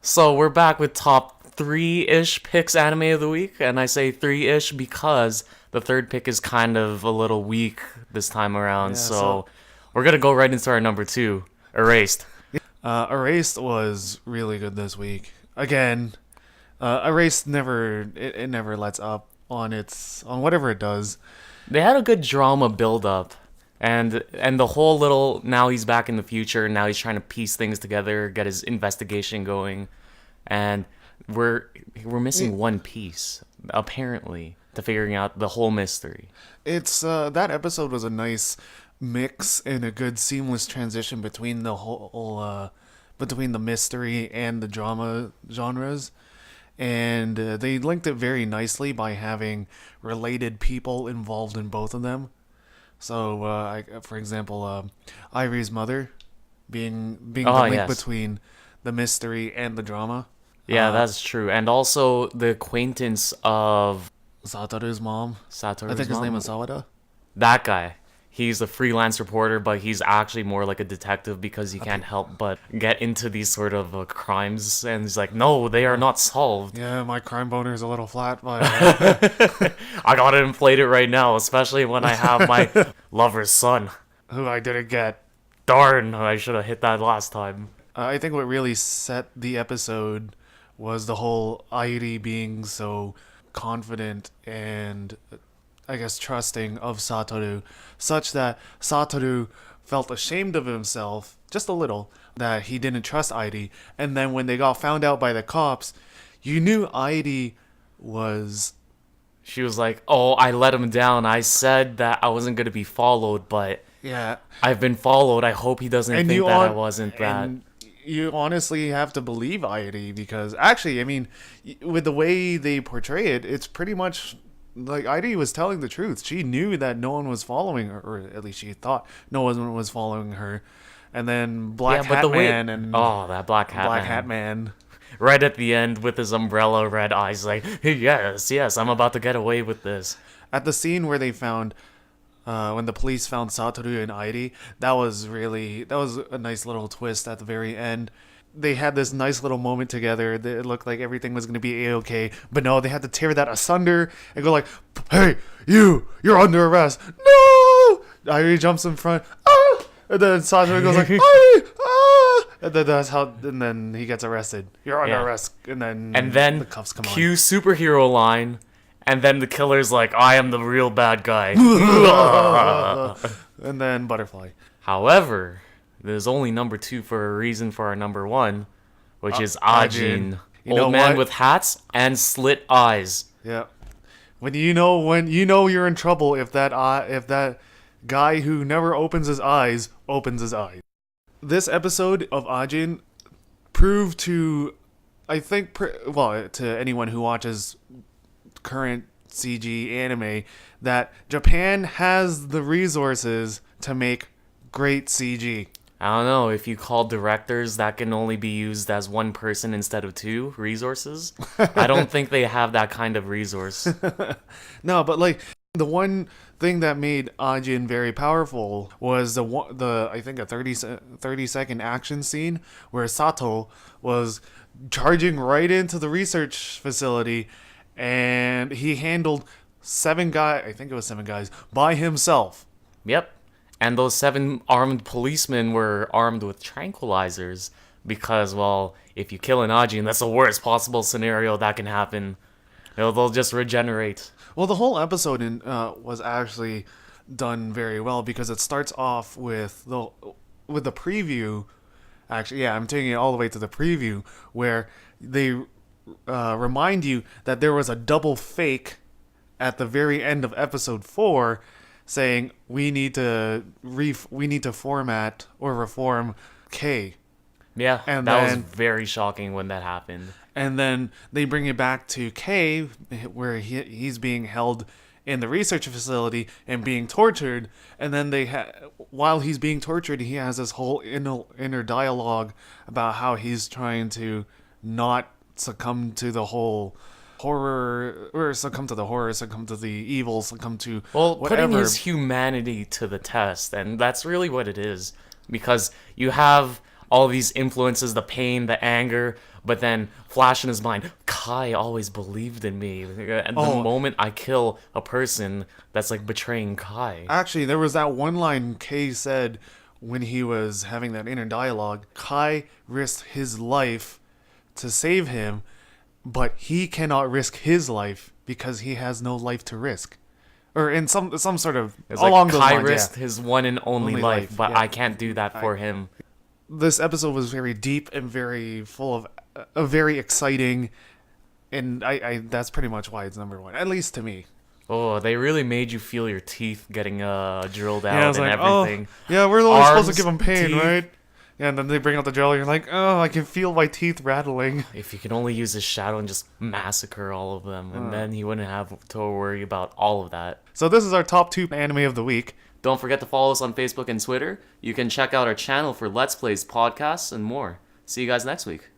So we're back with top three-ish picks anime of the week, and I say three-ish because the third pick is kind of a little weak this time around. Yeah, so So we're gonna go right into our number two, Erased. Erased was really good this week. Again, Erased it never lets up on whatever it does. They had a good drama build-up, and the whole little now he's back in the future, now he's trying to piece things together, get his investigation going, and we're we're missing one piece apparently to figuring out the whole mystery. It's that episode was a nice mix and a good seamless transition between between the mystery and the drama genres. And they linked it very nicely by having related people involved in both of them. So, for example, Ivy's mother being the Oh link yes. between the mystery and the drama. Yeah, that's true. And also the acquaintance of Satoru's mom, I Satoru's think his name mom. is Sawada. That guy. He's a freelance reporter, but he's actually more like a detective because he can't help but get into these sort of crimes. And he's like, no, they are not solved. Yeah, my crime boner is a little flat, but I gotta inflate it right now, especially when I have my lover's son. who I didn't get. Darn, I should have hit that last time. I think what really set the episode was the whole Airi being so confident and I guess trusting of Satoru, such that Satoru felt ashamed of himself just a little that he didn't trust Airi. And then when they got found out by the cops, you knew Airi was She was like, oh, I let him down. I said that I wasn't gonna be followed, but yeah, I've been followed. I hope he doesn't and think you that I on wasn't that. and you honestly have to believe Airi because actually, I mean, with the way they portray it, it's pretty much like Airi was telling the truth. She knew that no one was following her, or at least she thought no one was following her. And then Yeah, Black but Hat the way. Man and Oh, that black hat Black man. Hat Man. Right at the end with his umbrella, red eyes, like, yes, yes, I'm about to get away with this. At the scene where they found when the police found Satoru and Airi, that was a nice little twist at the very end. They had this nice little moment together. It looked like everything was going to be a-okay, but no, they had to tear that asunder and go like, "Hey, you're under arrest." No! Airi jumps in front. Ah! And then Satoru goes like, "Airi, ah!" And then he gets arrested. You're under Yeah. arrest. And then And then the cuffs come on. cue superhero line, and then the killer's like, I am the real bad guy. And then Butterfly. However, there's only number two for a reason for our number one, which is Ajin. Ajin. You know Old man what? with hats and slit eyes. Yeah. When you know you're in trouble if that guy who never opens his eyes opens his eyes. This episode of Ajin proved to I think to anyone who watches current CG anime that Japan has the resources to make great CG. I don't know, if you call directors that can only be used as one person instead of two resources, I don't think they have that kind of resource. No, but like the one thing that made Ajin very powerful was the I think a 30-second action scene where Sato was charging right into the research facility and he handled I think it was 7 guys by himself. Yep. And those 7 armed policemen were armed with tranquilizers because, well, if you kill an Ajin, that's the worst possible scenario that can happen. They'll just regenerate. Well, the whole episode was actually done very well because it starts off with the preview. Actually, yeah, I'm taking it all the way to the preview where they remind you that there was a double fake at the very end of episode 4, saying we need to format or reform K. Yeah, And that was then- very shocking when that happened. And then they bring it back to K, where he's being held in the research facility and being tortured. And then while he's being tortured, he has this whole inner dialogue about how he's trying to not succumb to the whole horror, or succumb to the horror, succumb to the evil, succumm to Well, whatever. putting his humanity to the test, and that's really what it is. Because you have all these influences, the pain, the anger, But then, flash in his mind, Kai always believed in me. And the Oh. moment I kill a person, that's like betraying Kai. Actually, there was that one line Kay said when he was having that inner dialogue. Kai risked his life to save him, but he cannot risk his life because he has no life to risk. Or in some sort of It's along like those Kai lines. risked his one and only Only life, life, but yeah. I can't do that for him. This episode was very deep and very full of very exciting, and I that's pretty much why it's number one, at least to me. Oh, they really made you feel your teeth getting drilled out Yeah, I was and like, everything. oh, yeah, we're always supposed to Arms, give him pain, teeth. right? Yeah, and then they bring out the drill, and you're like, oh, I can feel my teeth rattling. If he could only use his shadow and just massacre all of them, and then he wouldn't have to worry about all of that. So this is our top 2 anime of the week. Don't forget to follow us on Facebook and Twitter. You can check out our channel for Let's Plays, podcasts, and more. See you guys next week.